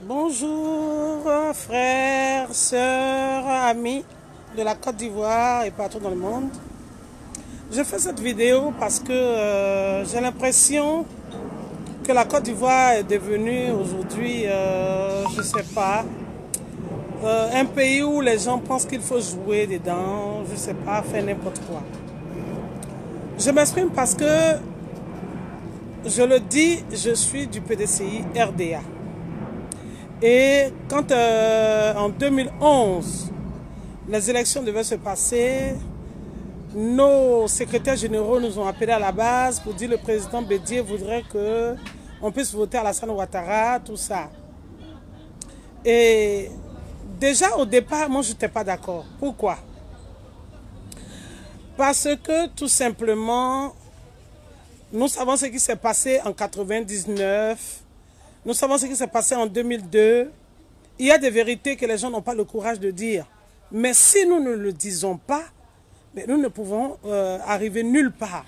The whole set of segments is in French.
Bonjour frères, sœurs, amis de la Côte d'Ivoire et partout dans le monde. Je fais cette vidéo parce que j'ai l'impression que la Côte d'Ivoire est devenue aujourd'hui, je ne sais pas, un pays où les gens pensent qu'il faut jouer dedans, je ne sais pas, faire n'importe quoi. Je m'exprime parce que, je le dis, je suis du PDCI RDA. Et quand en 2011, les élections devaient se passer, nos secrétaires généraux nous ont appelés à la base pour dire que le président Bédié voudrait qu'on puisse voter Alassane Ouattara, tout ça. Et déjà au départ, moi je n'étais pas d'accord. Pourquoi? Parce que tout simplement, nous savons ce qui s'est passé en 1999. Nous savons ce qui s'est passé en 2002. Il y a des vérités que les gens n'ont pas le courage de dire. Mais si nous ne le disons pas, nous ne pouvons arriver nulle part.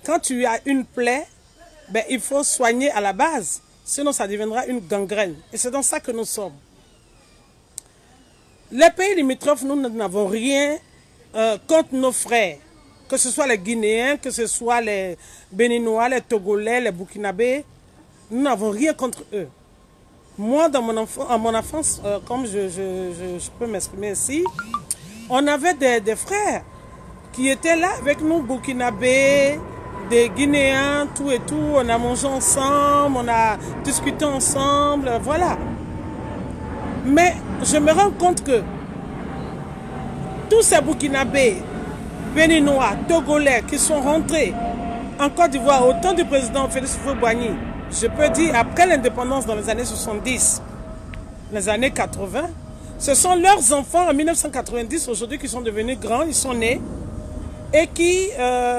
Quand tu as une plaie, il faut soigner à la base. Sinon, ça deviendra une gangrène. Et c'est dans ça que nous sommes. Les pays limitrophes, nous n'avons rien contre nos frères. Que ce soit les Guinéens, que ce soit les Béninois, les Togolais, les Burkinabés. Nous n'avons rien contre eux. Moi, dans mon enfance, comme je peux m'exprimer ici, on avait des frères qui étaient là avec nous, Burkinabés, des Guinéens, tout et tout. On a mangé ensemble, on a discuté ensemble, voilà. Mais je me rends compte que tous ces Burkinabés, Béninois, Togolais qui sont rentrés en Côte d'Ivoire au temps du président Félix Houphouët-Boigny, je peux dire, après l'indépendance dans les années 70, les années 80, ce sont leurs enfants en 1990 aujourd'hui qui sont devenus grands, ils sont nés et qui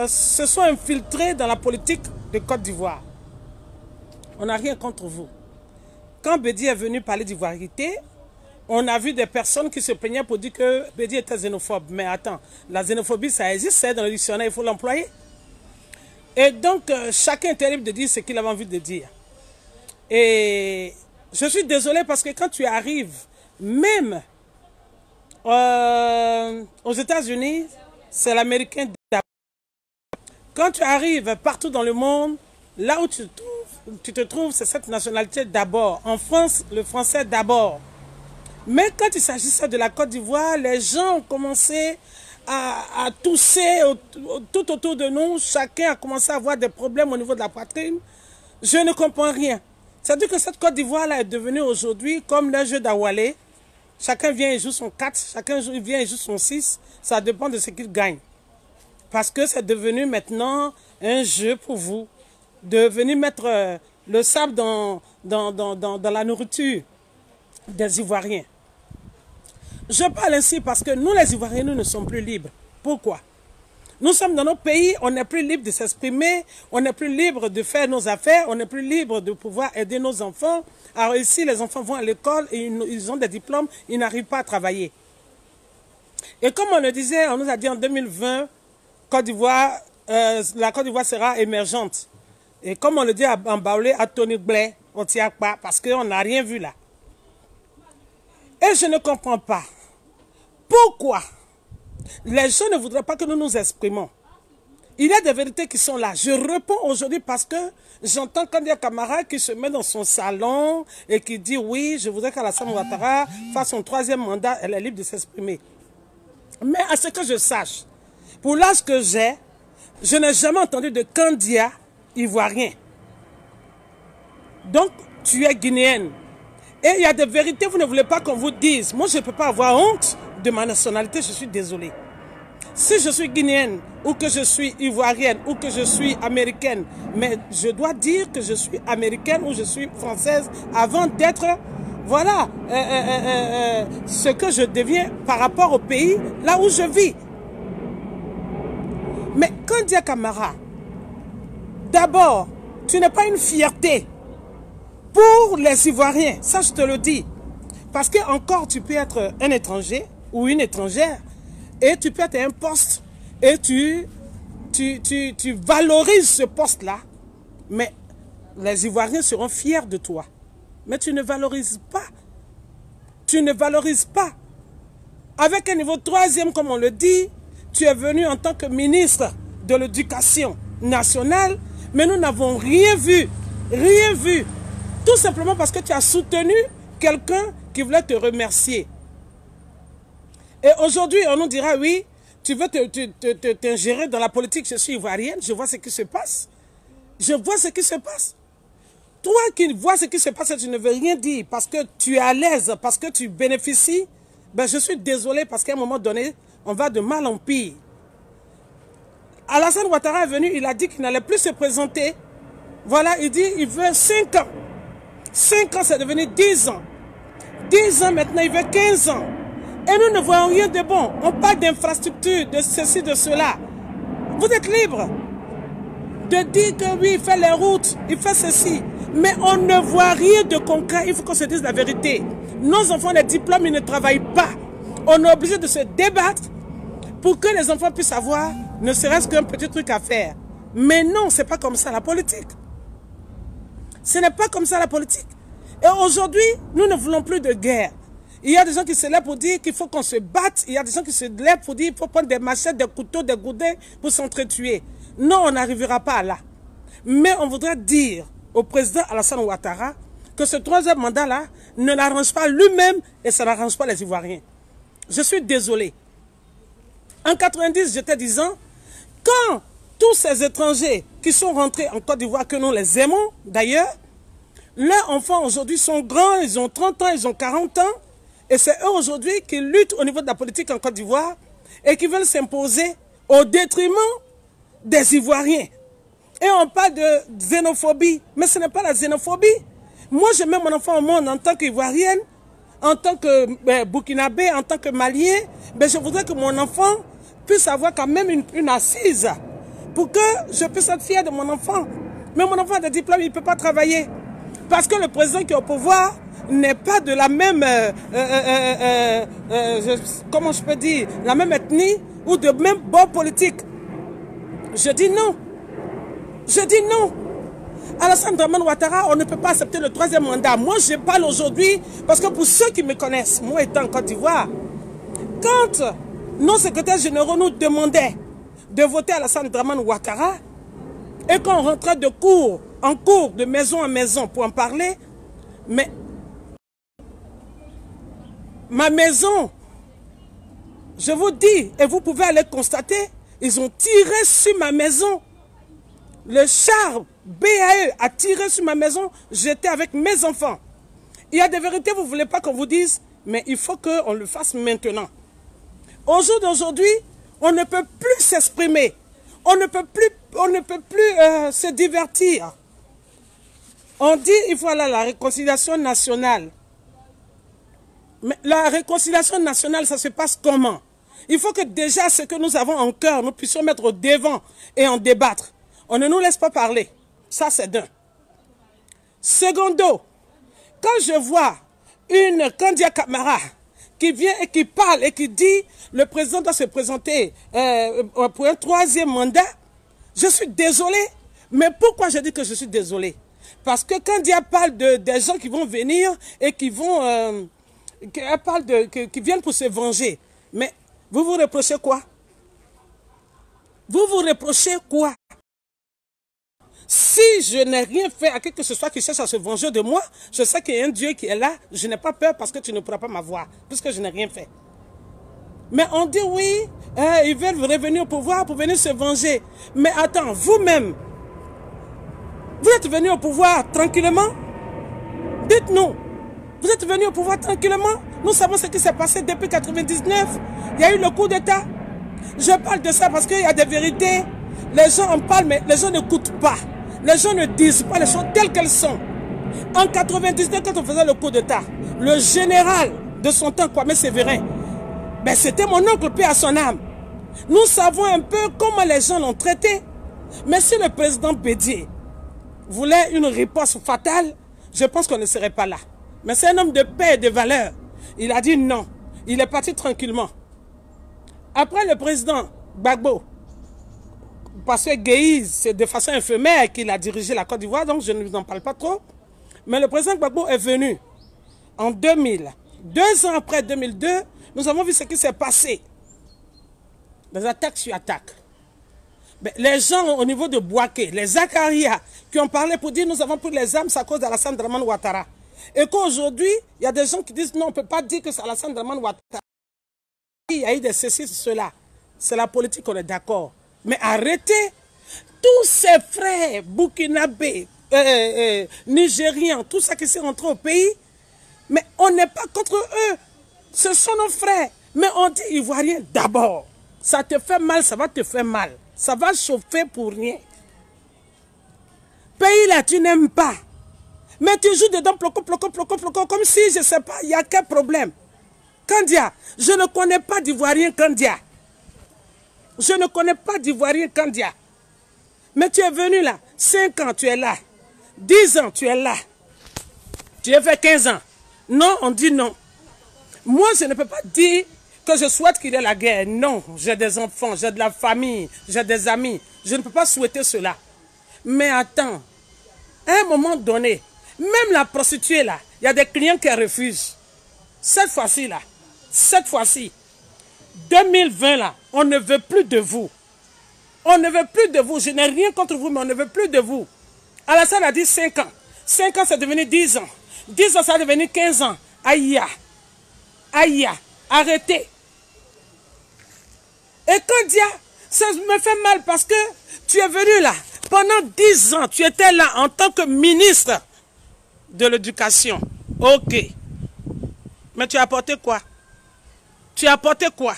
se sont infiltrés dans la politique de Côte d'Ivoire. On n'a rien contre vous. Quand Bédié est venu parler d'ivoirité, on a vu des personnes qui se plaignaient pour dire que Bédié était xénophobe. Mais attends, la xénophobie, ça existe, c'est dans le dictionnaire, il faut l'employer. Et donc, chacun est libre de dire ce qu'il avait envie de dire. Et je suis désolé parce que quand tu arrives, même aux États-Unis, c'est l'américain d'abord. Quand tu arrives partout dans le monde, là où tu te trouves, c'est cette nationalité d'abord. En France, le français d'abord. Mais quand il s'agissait de la Côte d'Ivoire, les gens ont commencé à tousser tout autour de nous. Chacun a commencé à avoir des problèmes au niveau de la poitrine. Je ne comprends rien. C'est-à-dire que cette Côte d'Ivoire-là est devenue aujourd'hui comme le jeu d'Awalé. Chacun vient et joue son 4, chacun vient et joue son 6. Ça dépend de ce qu'il gagne. Parce que c'est devenu maintenant un jeu pour vous. De venir mettre le sable dans la nourriture des Ivoiriens. Je parle ainsi parce que nous, les Ivoiriens, nous ne sommes plus libres. Pourquoi? Nous sommes dans nos pays, on n'est plus libre de s'exprimer, on n'est plus libre de faire nos affaires, on n'est plus libre de pouvoir aider nos enfants. Alors ici, les enfants vont à l'école et ils ont des diplômes, ils n'arrivent pas à travailler. Et comme on le disait, on nous a dit en 2020, la Côte d'Ivoire sera émergente. Et comme on le dit en Baoulé, à Tony Blair, on ne tient pas parce qu'on n'a rien vu là. Et je ne comprends pas pourquoi les gens ne voudraient pas que nous nous exprimons. Il y a des vérités qui sont là. Je réponds aujourd'hui parce que j'entends Kandia Camara qui se met dans son salon et qui dit oui, je voudrais qu'Alassane Ouattara fasse son 3e mandat, elle est libre de s'exprimer. Mais à ce que je sache, pour l'âge que j'ai, je n'ai jamais entendu de candidat ivoirien. Donc, tu es guinéenne. Et il y a des vérités, vous ne voulez pas qu'on vous dise. Moi, je ne peux pas avoir honte de ma nationalité, je suis désolé. Si je suis guinéenne, ou que je suis ivoirienne, ou que je suis américaine, mais je dois dire que je suis américaine ou je suis française avant d'être, voilà, ce que je deviens par rapport au pays, là où je vis. Mais Kandia Camara, d'abord, tu n'es pas une fierté pour les Ivoiriens, ça je te le dis. Parce que encore tu peux être un étranger ou une étrangère et tu peux être un poste et tu valorises ce poste-là. Mais les Ivoiriens seront fiers de toi. Mais tu ne valorises pas. Tu ne valorises pas. Avec un niveau troisième, comme on le dit, tu es venu en tant que ministre de l'Éducation nationale, mais nous n'avons rien vu. Rien vu. Tout simplement parce que tu as soutenu quelqu'un qui voulait te remercier. Et aujourd'hui, on nous dira, oui, tu veux t'ingérer dans la politique, je suis ivoirienne, je vois ce qui se passe. Je vois ce qui se passe. Toi qui vois ce qui se passe, tu ne veux rien dire parce que tu es à l'aise, parce que tu bénéficies. Ben, je suis désolé parce qu'à un moment donné, on va de mal en pire. Alassane Ouattara est venu, il a dit qu'il n'allait plus se présenter. Voilà, il dit il veut 5 ans. 5 ans, c'est devenu 10 ans. 10 ans maintenant, il veut 15 ans. Et nous ne voyons rien de bon. On parle d'infrastructure, de ceci, de cela. Vous êtes libre de dire que oui, il fait les routes, il fait ceci. Mais on ne voit rien de concret. Il faut qu'on se dise la vérité. Nos enfants, les diplômes, ils ne travaillent pas. On est obligé de se débattre pour que les enfants puissent avoir ne serait-ce qu'un petit truc à faire. Mais non, ce n'est pas comme ça la politique. Ce n'est pas comme ça la politique. Et aujourd'hui, nous ne voulons plus de guerre. Il y a des gens qui se lèvent pour dire qu'il faut qu'on se batte. Il y a des gens qui se lèvent pour dire qu'il faut prendre des machettes, des couteaux, des goudins pour s'entretuer. Non, on n'arrivera pas là. Mais on voudrait dire au président Alassane Ouattara que ce troisième mandat-là ne l'arrange pas lui-même et ça n'arrange pas les Ivoiriens. Je suis désolé. En 90, j'étais disant, quand tous ces étrangers qui sont rentrés en Côte d'Ivoire, que nous les aimons d'ailleurs, leurs enfants aujourd'hui sont grands, ils ont 30 ans, ils ont 40 ans, et c'est eux aujourd'hui qui luttent au niveau de la politique en Côte d'Ivoire et qui veulent s'imposer au détriment des Ivoiriens. Et on parle de xénophobie, mais ce n'est pas la xénophobie. Moi, je mets mon enfant au monde en tant qu'Ivoirienne, en tant que Burkinabé, en tant que Malien. Mais je voudrais que mon enfant puisse avoir quand même une assise pour que je puisse être fier de mon enfant. Mais mon enfant a des diplômes, il ne peut pas travailler. Parce que le président qui est au pouvoir n'est pas de la même, comment je peux dire, la même ethnie ou de même bord politique. Je dis non. Je dis non. Alassane Dramane Ouattara, on ne peut pas accepter le troisième mandat. Moi, je parle aujourd'hui parce que pour ceux qui me connaissent, moi étant en Côte d'Ivoire, quand nos secrétaires généraux nous demandaient de voter Alassane Dramane Ouattara et qu'on rentrait de cours en cours, de maison en maison pour en parler, mais ma maison, je vous dis, et vous pouvez aller constater, ils ont tiré sur ma maison. Le char BAE a tiré sur ma maison, j'étais avec mes enfants. Il y a des vérités, vous ne voulez pas qu'on vous dise, mais il faut qu'on le fasse maintenant. Au jour d'aujourd'hui, on ne peut plus s'exprimer, on ne peut plus se divertir. On dit qu'il faut aller à la réconciliation nationale. Mais la réconciliation nationale, ça se passe comment? Il faut que déjà ce que nous avons en cœur, nous puissions mettre au devant et en débattre. On ne nous laisse pas parler. Ça, c'est d'un. Secondo, quand je vois une Kandia Camara qui vient et qui parle et qui dit le président doit se présenter pour un troisième mandat, je suis désolé. Mais pourquoi je dis que je suis désolé? Parce que Kandia parle des gens qui vont venir et qui vont... elle parle qui viennent pour se venger. Mais vous vous reprochez quoi? Vous vous reprochez quoi? Si je n'ai rien fait à qui que ce soit qui cherche à se venger de moi, je sais qu'il y a un Dieu qui est là, je n'ai pas peur parce que tu ne pourras pas m'avoir, puisque je n'ai rien fait. Mais on dit oui, ils veulent revenir au pouvoir pour venir se venger. Mais attends, vous-même, vous êtes venu au pouvoir tranquillement? Dites-nous, vous êtes venu au pouvoir tranquillement? Nous savons ce qui s'est passé depuis 1999. Il y a eu le coup d'État. Je parle de ça parce qu'il y a des vérités. Les gens en parlent, mais les gens n'écoutent pas. Les gens ne disent pas les choses telles qu'elles sont. En 1999, quand on faisait le coup d'État, le général de son temps, Kwame Sévérin, ben c'était mon oncle, paix à son âme. Nous savons un peu comment les gens l'ont traité. Mais si le président Bédié voulait une riposte fatale, je pense qu'on ne serait pas là. Mais c'est un homme de paix et de valeur. Il a dit non. Il est parti tranquillement. Après le président Gbagbo, parce que Guéïz, c'est de façon éphémère qu'il a dirigé la Côte d'Ivoire, donc je ne vous en parle pas trop. Mais le président Gbagbo est venu en 2000. 2 ans après 2002, nous avons vu ce qui s'est passé. Des attaques sur attaques. Mais les gens au niveau de Bouaké, les Zakaria, qui ont parlé pour dire nous avons pris les armes, c'est à cause d'Alassane Dramane Ouattara. Et qu'aujourd'hui, il y a des gens qui disent non, on ne peut pas dire que c'est Alassane Dramane Ouattara. Il y a eu des ceci, cela. C'est la politique, on est d'accord. Mais arrêtez tous ces frères burkinabés, nigérians, tout ça qui s'est rentré au pays. Mais on n'est pas contre eux. Ce sont nos frères. Mais on dit ivoirien d'abord. Ça te fait mal, ça va te faire mal. Ça va chauffer pour rien. Pays là, tu n'aimes pas. Mais tu joues dedans, ploco, comme si, je ne sais pas, il y a quel problème. Kandia, je ne connais pas d'Ivoirien Kandia. Je ne connais pas d'Ivoirien Kandia. Mais tu es venu là, 5 ans, tu es là. 10 ans, tu es là. Tu as fait 15 ans. Non, on dit non. Moi, je ne peux pas dire que je souhaite qu'il y ait la guerre. Non, j'ai des enfants, j'ai de la famille, j'ai des amis. Je ne peux pas souhaiter cela. Mais attends, à un moment donné, même la prostituée là, il y a des clients qui refusent. Cette fois-ci là, cette fois-ci, 2020 là, on ne veut plus de vous. On ne veut plus de vous. Je n'ai rien contre vous, mais on ne veut plus de vous. Alassane a dit 5 ans. 5 ans, c'est devenu 10 ans. 10 ans, ça a devenu 15 ans. Aïe, aïe, arrêtez. Et Kandia, ça me fait mal parce que tu es venu là. Pendant 10 ans, tu étais là en tant que ministre de l'éducation. Ok. Mais tu as apporté quoi? Tu as apporté quoi?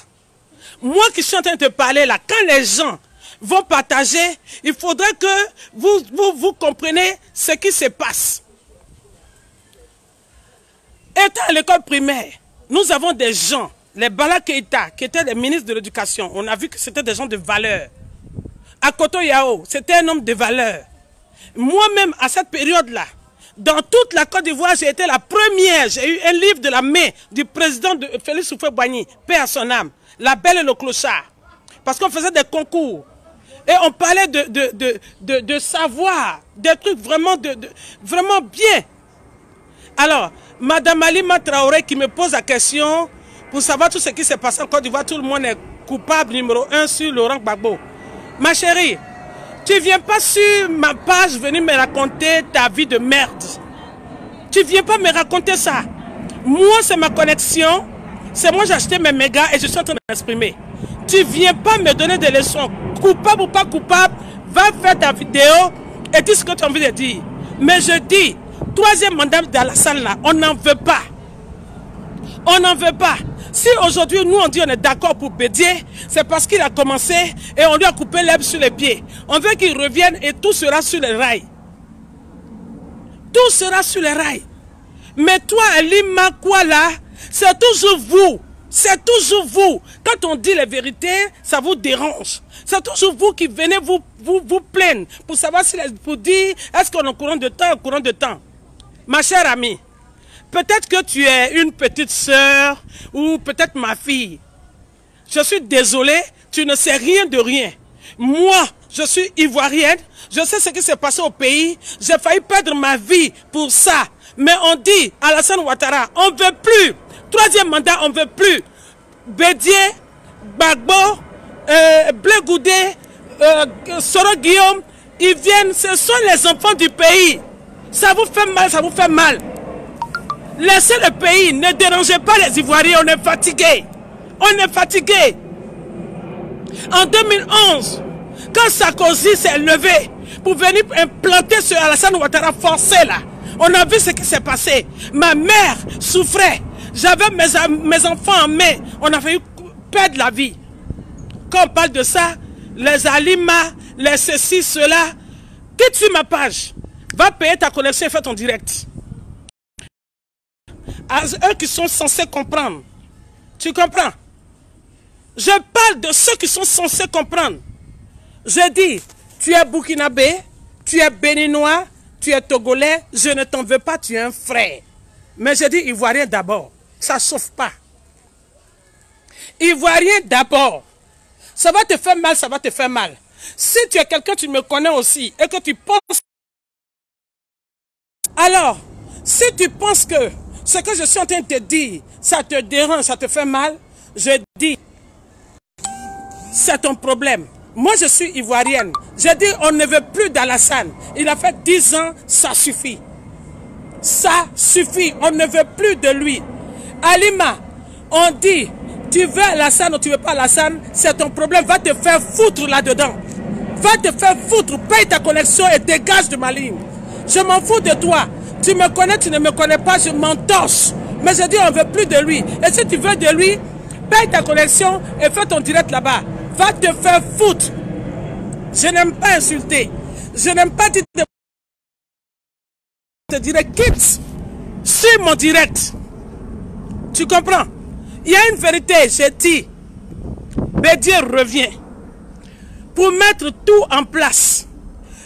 Moi qui suis en train de te parler là, quand les gens vont partager, il faudrait que vous compreniez ce qui se passe. Étant à l'école primaire, nous avons des gens, les Bala Keïta, qui étaient les ministres de l'éducation. On a vu que c'était des gens de valeur. Akoto Yao, c'était un homme de valeur. Moi-même, à cette période-là, dans toute la Côte d'Ivoire, j'ai été la première. J'ai eu un livre de la main du président de Félix Houphouët-Boigny, paix à son âme, La Belle et le Clochard. Parce qu'on faisait des concours. Et on parlait de savoir, des trucs vraiment, vraiment bien. Alors, Madame Alima Traoré qui me pose la question pour savoir tout ce qui s'est passé en Côte d'Ivoire, tout le monde est coupable numéro 1 sur Laurent Gbagbo. Ma chérie, tu ne viens pas sur ma page venir me raconter ta vie de merde. Tu ne viens pas me raconter ça. Moi, c'est ma connexion. C'est moi, j'ai acheté mes mégas et je suis en train de m'exprimer. Tu ne viens pas me donner des leçons. Coupable ou pas coupable, va faire ta vidéo et dis ce que tu as envie de dire. Mais je dis, troisième mandat d'Alassane là, on n'en veut pas. On n'en veut pas. Si aujourd'hui nous on dit on est d'accord pour Bédié, c'est parce qu'il a commencé et on lui a coupé l'herbe sur les pieds. On veut qu'il revienne et tout sera sur les rails. Tout sera sur les rails. Mais toi, Alima Kwala, c'est toujours vous. C'est toujours vous. Quand on dit les vérités, ça vous dérange. C'est toujours vous qui venez vous plaindre pour savoir si, pour dire est-ce qu'on est au courant de temps, au courant de temps. Ma chère amie, peut-être que tu es une petite sœur ou peut-être ma fille. Je suis désolé, tu ne sais rien de rien. Moi, je suis ivoirienne, je sais ce qui s'est passé au pays. J'ai failli perdre ma vie pour ça. Mais on dit, Alassane Ouattara, on ne veut plus. Troisième mandat, on ne veut plus. Bédié, Gbagbo, Blé Goudé, Soro Guillaume, ils viennent, ce sont les enfants du pays. Ça vous fait mal, ça vous fait mal. Laissez le pays, ne dérangez pas les Ivoiriens, on est fatigués. On est fatigués. En 2011, quand Sarkozy s'est levé pour venir implanter ce Alassane Ouattara forcé là, on a vu ce qui s'est passé. Ma mère souffrait. J'avais mes enfants en main. On a failli perdre la vie. Quand on parle de ça, les Alima, les ceci, cela, quitte sur ma page. Va payer ta connexion et fais ton direct. À eux qui sont censés comprendre. Tu comprends? Je parle de ceux qui sont censés comprendre. Je dis, tu es burkinabé, tu es béninois, tu es togolais, je ne t'en veux pas, tu es un frère. Mais je dis ivoirien d'abord. Ça ne chauffe pas. Ivoirien d'abord. Ça va te faire mal, ça va te faire mal. Si tu es quelqu'un, tu me connais aussi, et que tu penses... Alors, si tu penses que ce que je suis en train de te dire, ça te dérange, ça te fait mal, je dis, c'est ton problème. Moi, je suis ivoirienne. Je dis, on ne veut plus d'Alassane. Il a fait 10 ans, ça suffit. Ça suffit, on ne veut plus de lui. Halima, on dit, tu veux Alassane ou tu veux pas Alassane, c'est ton problème, va te faire foutre là-dedans. Va te faire foutre, paye ta connexion et dégage de ma ligne. Je m'en fous de toi. Tu me connais, tu ne me connais pas, je m'entorche. Mais je dis, on ne veut plus de lui. Et si tu veux de lui, paye ta connexion et fais ton direct là-bas. Va te faire foutre. Je n'aime pas insulter. Je n'aime pas dire te direct, quitte sur mon direct. Tu comprends? Il y a une vérité, j'ai dit. Bédier revient pour mettre tout en place.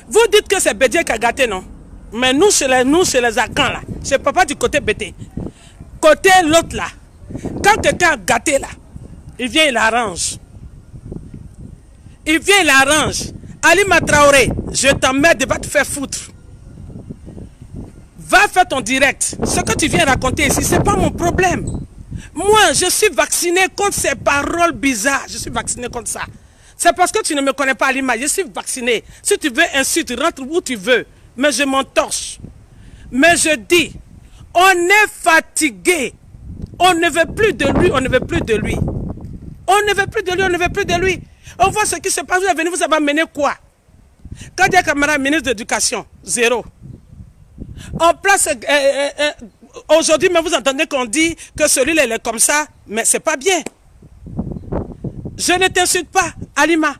Vous dites que c'est Bédier qui a gâté, non? Mais nous, chez les Akans, là, c'est papa du côté Bété. Côté l'autre, là, quand quelqu'un a gâté, là, il vient, il arrange. Il vient, il arrange. Halima Traoré, je t'emmerde, va te faire foutre. Va faire ton direct. Ce que tu viens raconter ici, ce n'est pas mon problème. Moi, je suis vacciné contre ces paroles bizarres. Je suis vacciné contre ça. C'est parce que tu ne me connais pas, Halima. Je suis vacciné. Si tu veux insulter, rentre où tu veux. Mais je m'entorche. Mais je dis, on est fatigué. On ne veut plus de lui, on ne veut plus de lui. On ne veut plus de lui, on ne veut plus de lui. On voit ce qui se passe. Vous êtes venu, vous avez amené quoi? Kadia Camara, ministre de l'Éducation, 0. En place, aujourd'hui, mais vous entendez qu'on dit que celui-là, il est comme ça, mais c'est pas bien. Je ne t'insulte pas, Halima.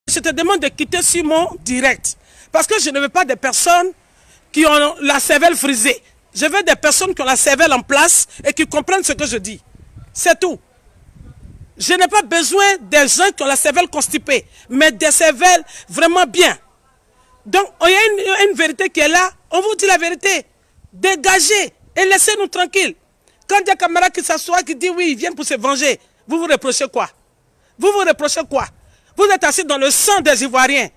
Je te demande de quitter sur mon direct. Parce que je ne veux pas des personnes qui ont la cervelle frisée. Je veux des personnes qui ont la cervelle en place et qui comprennent ce que je dis. C'est tout. Je n'ai pas besoin des gens qui ont la cervelle constipée, mais des cervelles vraiment bien. Donc, il y a une vérité qui est là. On vous dit la vérité. Dégagez et laissez-nous tranquilles. Quand il y a un camarade qui s'assoit, qui dit oui, il vient pour se venger, vous vous reprochez quoi? Vous vous reprochez quoi? Vous êtes assis dans le sang des Ivoiriens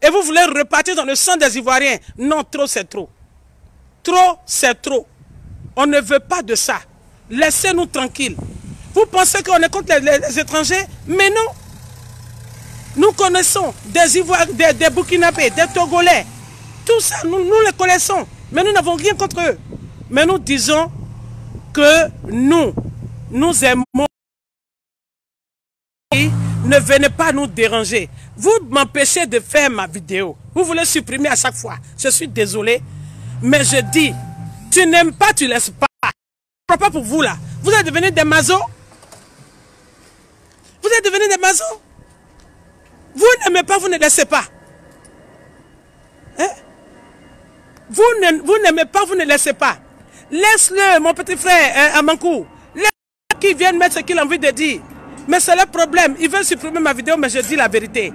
et vous voulez repartir dans le sang des Ivoiriens. Non, trop c'est trop. Trop c'est trop. On ne veut pas de ça. Laissez-nous tranquilles. Vous pensez qu'on est contre les étrangers? Mais non. Nous connaissons des Ivoiriens, des Burkinabés, des Togolais. Tout ça, nous les connaissons. Mais nous n'avons rien contre eux. Mais nous disons que nous aimons. Ne venez pas nous déranger. Vous m'empêchez de faire ma vidéo. Vous voulez supprimer à chaque fois. Je suis désolé. Mais je dis, tu n'aimes pas, tu ne laisses pas. Je ne parle pas pour vous là. Vous êtes devenus des mazos. Vous êtes devenus des mazos. Vous n'aimez pas, vous ne laissez pas. Hein? Vous n'aimez pas, vous ne laissez pas. Laisse-le, mon petit frère, Amankou. Laisse-le qu'il vienne mettre ce qu'il a envie de dire. Mais c'est le problème. Ils veulent supprimer ma vidéo, mais je dis la vérité.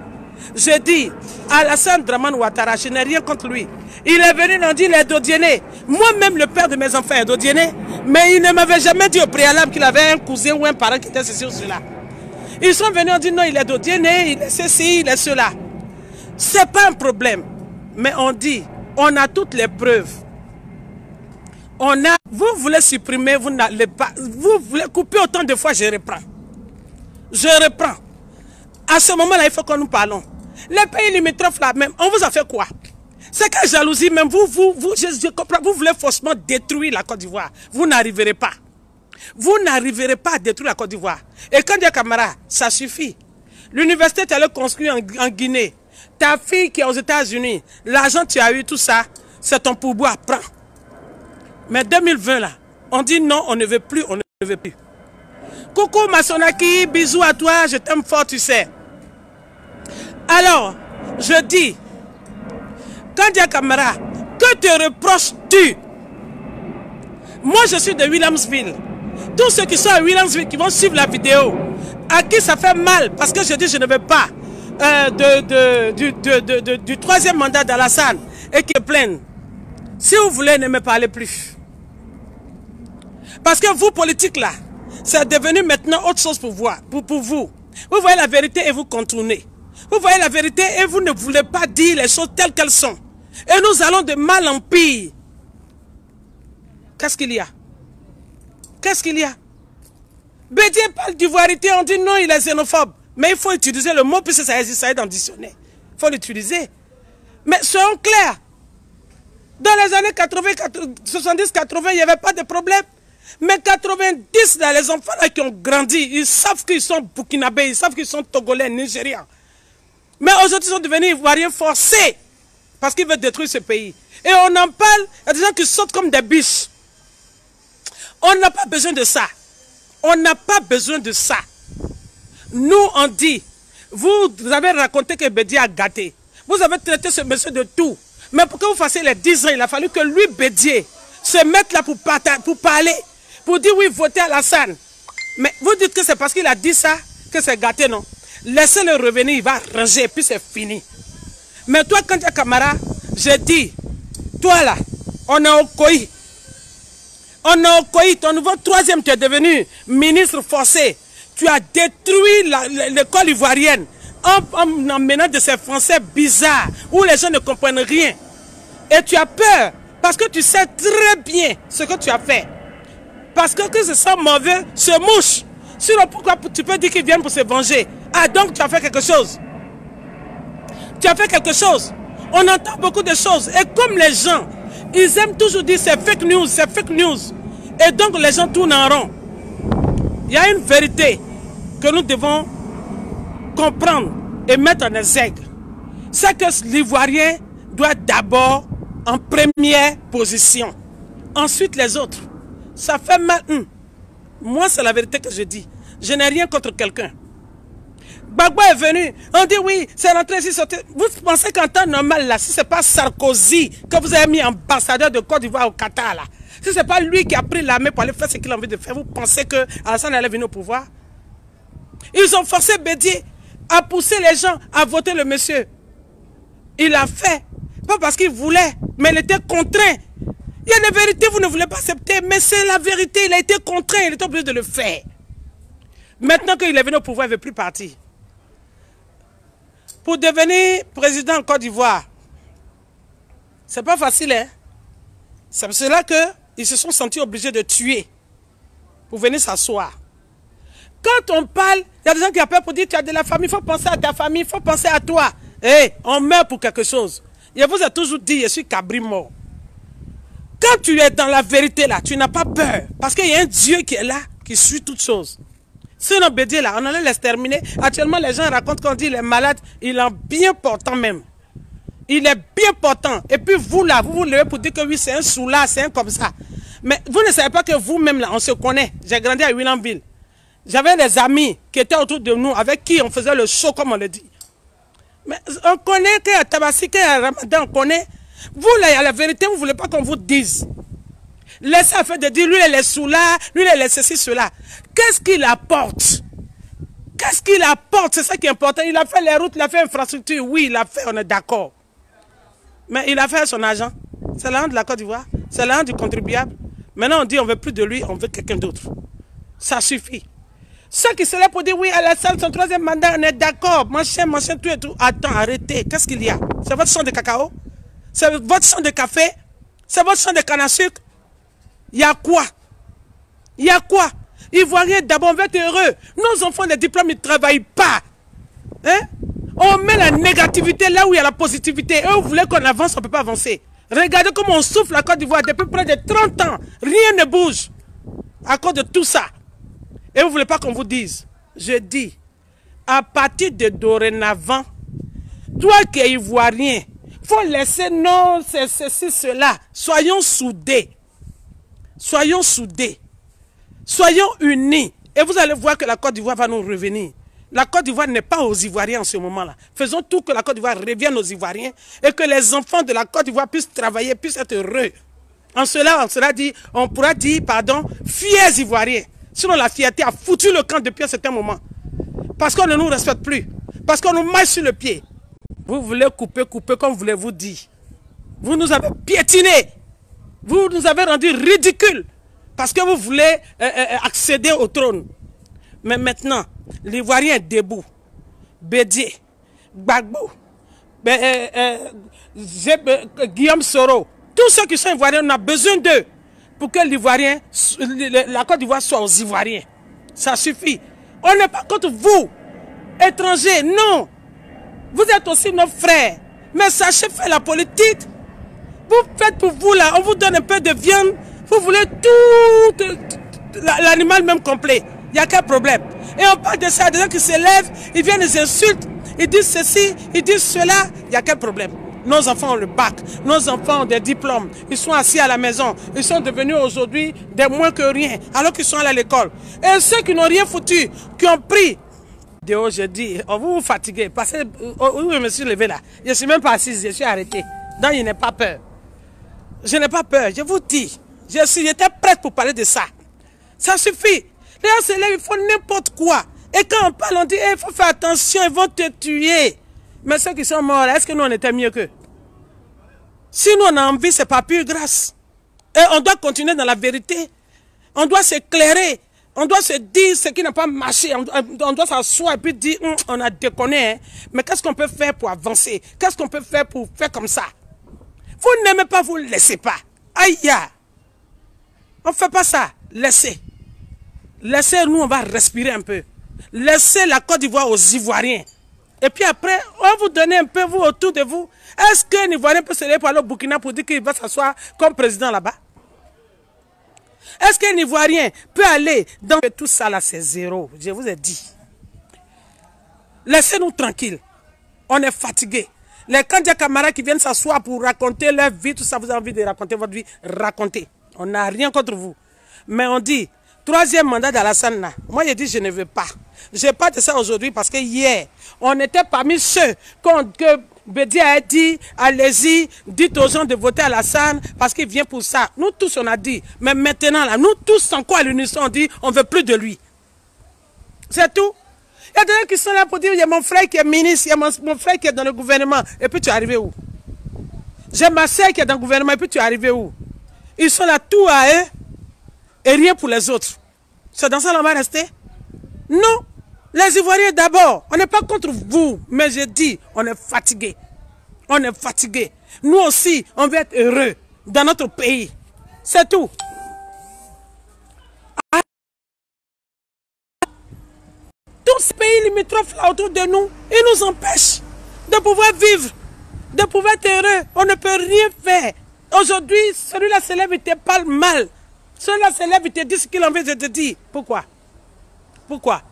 Je dis, Alassane Dramane Ouattara, je n'ai rien contre lui. Il est venu, il a dit, il est dodienné. Moi-même, le père de mes enfants est dodienné. Mais il ne m'avait jamais dit au préalable qu'il avait un cousin ou un parent qui était ceci ou cela. Ils sont venus, on dit non, il est dodienné, il est ceci, il est cela. C'est pas un problème. Mais on dit, on a toutes les preuves. Vous voulez supprimer, vous n'allez pas. Vous voulez couper autant de fois, je reprends. Je reprends. À ce moment-là, il faut que nous parlons. Les pays limitrophes là même, on vous a fait quoi? C'est quelle jalousie même, je comprends, vous voulez forcément détruire la Côte d'Ivoire. Vous n'arriverez pas. Vous n'arriverez pas à détruire la Côte d'Ivoire. Et quand il y a camarade, ça suffit. L'université, tu allais construire en Guinée. Ta fille qui est aux États-Unis, l'argent tu as eu, tout ça, c'est ton pourboire, prends. Mais 2020 là, on dit non, on ne veut plus, on ne veut plus. Coucou Masonaki, bisous à toi, je t'aime fort, tu sais. Alors, je dis, quand il y a camarade, que te reproches-tu? Moi, je suis de Williamsville. Tous ceux qui sont à Williamsville, qui vont suivre la vidéo, à qui ça fait mal, parce que je dis, je ne veux pas du troisième mandat d'Alassane et qui est pleine. Si vous voulez, ne me parlez plus. Parce que vous, politiques là, c'est devenu maintenant autre chose pour vous. Vous voyez la vérité et vous contournez. Vous voyez la vérité et vous ne voulez pas dire les choses telles qu'elles sont. Et nous allons de mal en pire. Qu'est-ce qu'il y a? Qu'est-ce qu'il y a? Bédier parle d'ivoirité, on dit non, il est xénophobe. Mais il faut utiliser le mot puisque ça existe dans le dictionnaire. Il faut l'utiliser. Mais soyons clairs. Dans les années 70-80, il n'y avait pas de problème. Mais 90, là, les enfants là, qui ont grandi, ils savent qu'ils sont burkinabés, ils savent qu'ils sont togolais, nigérians. Mais aujourd'hui, ils sont devenus ivoiriens forcés. Parce qu'ils veulent détruire ce pays. Et on en parle, il y a des gens qui sautent comme des biches. On n'a pas besoin de ça. On n'a pas besoin de ça. Nous, on dit, vous avez raconté que Bédier a gâté. Vous avez traité ce monsieur de tout. Mais pour que vous fassiez les 10 ans, il a fallu que lui, Bédier, se mette là pour parler. Pour dire oui, votez à Alassane. Mais vous dites que c'est parce qu'il a dit ça que c'est gâté, non? Laissez-le revenir, il va ranger, puis c'est fini. Mais toi, quand tu es camarade, j'ai dit, toi là, on a Okoye. On a Okoye, ton nouveau troisième, tu es devenu ministre forcé. Tu as détruit l'école ivoirienne en emmenant de ces Français bizarres où les gens ne comprennent rien. Et tu as peur parce que tu sais très bien ce que tu as fait. Parce que ce soit mauvais, se mouche. Sinon, pourquoi tu peux dire qu'ils viennent pour se venger? Ah, donc tu as fait quelque chose. Tu as fait quelque chose. On entend beaucoup de choses. Et comme les gens, ils aiment toujours dire c'est fake news, c'est fake news. Et donc les gens tournent en rond. Il y a une vérité que nous devons comprendre et mettre en exergue. C'est que l'Ivoirien doit d'abord en première position. Ensuite les autres. Ça fait mal. Moi, c'est la vérité que je dis. Je n'ai rien contre quelqu'un. Gbagbo est venu. On dit oui, c'est rentré ici. Vous pensez qu'en temps normal, là, si ce n'est pas Sarkozy que vous avez mis ambassadeur de Côte d'Ivoire au Qatar, là, si ce n'est pas lui qui a pris l'armée pour aller faire ce qu'il a envie de faire, vous pensez que Alassane allait venir au pouvoir? Ils ont forcé Bédier à pousser les gens à voter le monsieur. Il l'a fait. Pas parce qu'il voulait, mais il était contraint. Il y a des vérités que vous ne voulez pas accepter, mais c'est la vérité. Il a été contraint, il est obligé de le faire. Maintenant qu'il est venu au pouvoir, il ne veut plus partir. Pour devenir président en Côte d'Ivoire, c'est pas facile, hein? C'est pour cela qu'ils se sont sentis obligés de tuer pour venir s'asseoir. Quand on parle, il y a des gens qui appellent pour dire tu as de la famille, il faut penser à ta famille, il faut penser à toi. Hey, on meurt pour quelque chose. Je vous ai toujours dit, je suis cabri mort. Quand tu es dans la vérité là, tu n'as pas peur. Parce qu'il y a un Dieu qui est là, qui suit toutes choses. Sinon, Bédier là, on allait l'exterminer. Actuellement, les gens racontent qu'on dit il est malade. Il est bien portant même. Il est bien portant. Et puis vous là, vous levez pour dire que oui, c'est un soulard, c'est un comme ça. Mais vous ne savez pas que vous-même là, on se connaît. J'ai grandi à Williamville. J'avais des amis qui étaient autour de nous, avec qui on faisait le show, comme on le dit. Mais on connaît qu'à Tabassi, qu'à Ramadan, on connaît. Vous, là, il y a la vérité, vous ne voulez pas qu'on vous dise. Laissez à faire de dire, lui, il est soulard, lui, il est ceci, cela. Qu'est-ce qu'il apporte? Qu'est-ce qu'il apporte? C'est ça qui est important. Il a fait les routes, il a fait l'infrastructure. Oui, il a fait, on est d'accord. Mais il a fait son argent. C'est l'argent de la Côte d'Ivoire. C'est l'argent du contribuable. Maintenant, on dit, on ne veut plus de lui, on veut quelqu'un d'autre. Ça suffit. Ceux qui seraient pour dire, oui, Alassane, son troisième mandat, on est d'accord. Machin, tout et tout. Attends, arrêtez. Qu'est-ce qu'il y a? C'est votre champ de cacao? C'est votre champ de café? C'est votre champ de canne à sucre? Il y a quoi? Il y a quoi? Ivoiriens, d'abord, on veut être heureux. Nos enfants, les diplômes, ils ne travaillent pas. Hein? On met la négativité là où il y a la positivité. Et vous voulez qu'on avance, on ne peut pas avancer. Regardez comment on souffle la Côte d'Ivoire depuis près de 30 ans. Rien ne bouge. À cause de tout ça. Et vous ne voulez pas qu'on vous dise. Je dis, à partir de dorénavant, toi qui es ivoirien, il faut laisser non, c'est ceci, cela. Soyons soudés. Soyons soudés. Soyons unis. Et vous allez voir que la Côte d'Ivoire va nous revenir. La Côte d'Ivoire n'est pas aux Ivoiriens en ce moment-là. Faisons tout que la Côte d'Ivoire revienne aux Ivoiriens et que les enfants de la Côte d'Ivoire puissent travailler, puissent être heureux. En cela, on pourra dire, pardon, fiers Ivoiriens. Sinon, la fierté a foutu le camp depuis un certain moment. Parce qu'on ne nous respecte plus. Parce qu'on nous marche sur le pied. Vous voulez couper, comme voulez-vous dire. Vous nous avez piétinés. Vous nous avez rendus ridicules. Parce que vous voulez accéder au trône. Mais maintenant, l'Ivoirien est debout. Bédié, Gbagbo, Guillaume Soro, tous ceux qui sont Ivoiriens, on a besoin d'eux pour que l'Ivoirien, la Côte d'Ivoire soit aux Ivoiriens. Ça suffit. On n'est pas contre vous, étrangers, non. Vous êtes aussi nos frères. Mais sachez faire la politique. Vous faites pour vous là, on vous donne un peu de viande. Vous voulez tout l'animal même complet. Il n'y a qu'un problème. Et on parle de ça, des gens qui se lèvent, ils viennent, ils insultent, ils disent ceci, ils disent cela. Il n'y a qu'un problème. Nos enfants ont le bac, nos enfants ont des diplômes, ils sont assis à la maison, ils sont devenus aujourd'hui des moins que rien, alors qu'ils sont allés à l'école. Et ceux qui n'ont rien foutu, qui ont pris, je dis, oh, vous vous fatiguez, parce que je me suis levé là, je ne suis même pas assise, je suis arrêté. Donc il n'est pas peur. Je n'ai pas peur, je vous dis, j'étais prête pour parler de ça. Ça suffit. Les gens se lèvent, ils font n'importe quoi. Et quand on parle, on dit, il faut faire attention, ils vont te tuer. Mais ceux qui sont morts, est-ce que nous on était mieux qu'eux? Si nous on a envie, c'est pas pure grâce. Et on doit continuer dans la vérité. On doit s'éclairer. On doit se dire ce qui n'a pas marché. On doit s'asseoir et puis dire, on a déconné. Hein. Mais qu'est-ce qu'on peut faire pour avancer? Qu'est-ce qu'on peut faire pour faire comme ça? Vous n'aimez pas, vous ne laissez pas. Aïe! On ne fait pas ça. Laissez. Laissez, nous on va respirer un peu. Laissez la Côte d'Ivoire aux Ivoiriens. Et puis après, on va vous donner un peu, vous, autour de vous. Est-ce qu'un Ivoirien peut se lever pour aller au Burkina pour dire qu'il va s'asseoir comme président là-bas? Est-ce qu'un Ivoirien peut aller dans tout ça là, c'est zéro. Je vous ai dit. Laissez-nous tranquilles. On est fatigués. Les candidats camarades qui viennent s'asseoir pour raconter leur vie, tout ça, vous avez envie de raconter votre vie, racontez. On n'a rien contre vous. Mais on dit, troisième mandat d'Alassane, moi je dis je ne veux pas. Je n'ai pas de ça aujourd'hui parce que hier, on était parmi ceux que Bédié a dit, allez-y, dites aux gens de voter Alassane parce qu'il vient pour ça. Nous tous on a dit, mais maintenant là, nous tous en quoi à l'unisson on dit, on ne veut plus de lui. C'est tout. Il y a des gens qui sont là pour dire, il y a mon frère qui est ministre, il y a mon frère qui est dans le gouvernement. Et puis tu es arrivé où? J'ai ma soeur qui est dans le gouvernement, et puis tu es arrivé où? Ils sont là tout à eux et rien pour les autres. C'est dans ça qu'on va rester? Non. Les Ivoiriens d'abord, on n'est pas contre vous, mais je dis, on est fatigué. On est fatigué. Nous aussi, on veut être heureux dans notre pays. C'est tout. Tous ces pays limitrophes là autour de nous, ils nous empêchent de pouvoir vivre, de pouvoir être heureux. On ne peut rien faire. Aujourd'hui, celui-là se lève, il te parle mal. Celui-là se lève, il te dit ce qu'il a envie de te dire. Pourquoi? Pourquoi?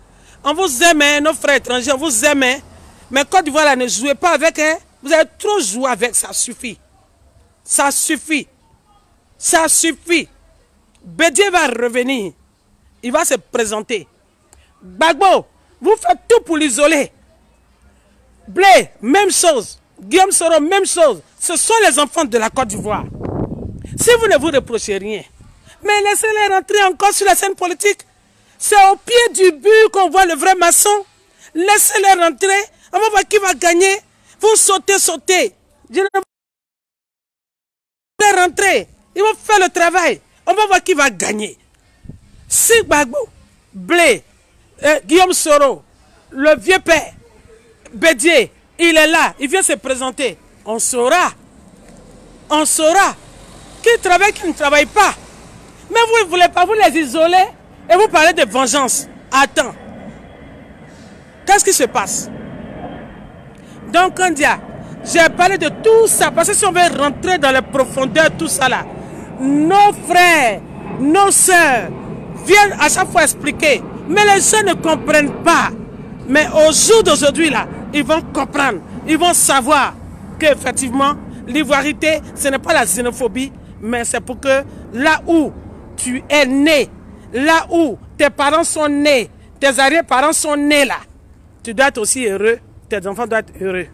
On vous aime, hein, nos frères étrangers, on vous aime. Hein. Mais Côte d'Ivoire, là, ne jouez pas avec. Hein. Vous avez trop joué avec, ça suffit. Ça suffit. Ça suffit. Bédié va revenir. Il va se présenter. Gbagbo, vous faites tout pour l'isoler. Blé, même chose. Guillaume Soro, même chose. Ce sont les enfants de la Côte d'Ivoire. Si vous ne vous reprochez rien, mais laissez-les rentrer encore sur la scène politique. C'est au pied du but qu'on voit le vrai maçon. Laissez-les rentrer. On va voir qui va gagner. Vous sautez, sautez. Je ne vais pas rentrer. Ils vont faire le travail. On va voir qui va gagner. Si Gbagbo, Blé, Guillaume Soro, le vieux père, Bédié, il est là, il vient se présenter. On saura. On saura. Qui travaille, qui ne travaille pas. Mais vous ne voulez pas, vous les isoler et vous parlez de vengeance. Attends. Qu'est-ce qui se passe? Donc, Kandia, j'ai parlé de tout ça parce que si on veut rentrer dans les profondeurs, tout ça là, nos frères, nos soeurs viennent à chaque fois expliquer. Mais les gens ne comprennent pas. Mais au jour d'aujourd'hui là, ils vont comprendre. Ils vont savoir qu'effectivement, l'ivoirité, ce n'est pas la xénophobie, mais c'est pour que là où tu es né, là où tes parents sont nés, tes arrière-parents sont nés là, tu dois être aussi heureux, tes enfants doivent être heureux.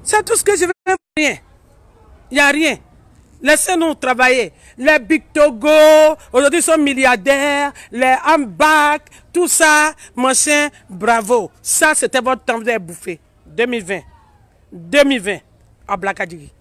C'est tout ce que je veux dire. Il n'y a rien. Laissez-nous travailler. Les Big Togo, aujourd'hui sont milliardaires, les Ambak, tout ça, machin, bravo. Ça, c'était votre temps, vous avez bouffé. 2020. 2020, à Blakadjigi.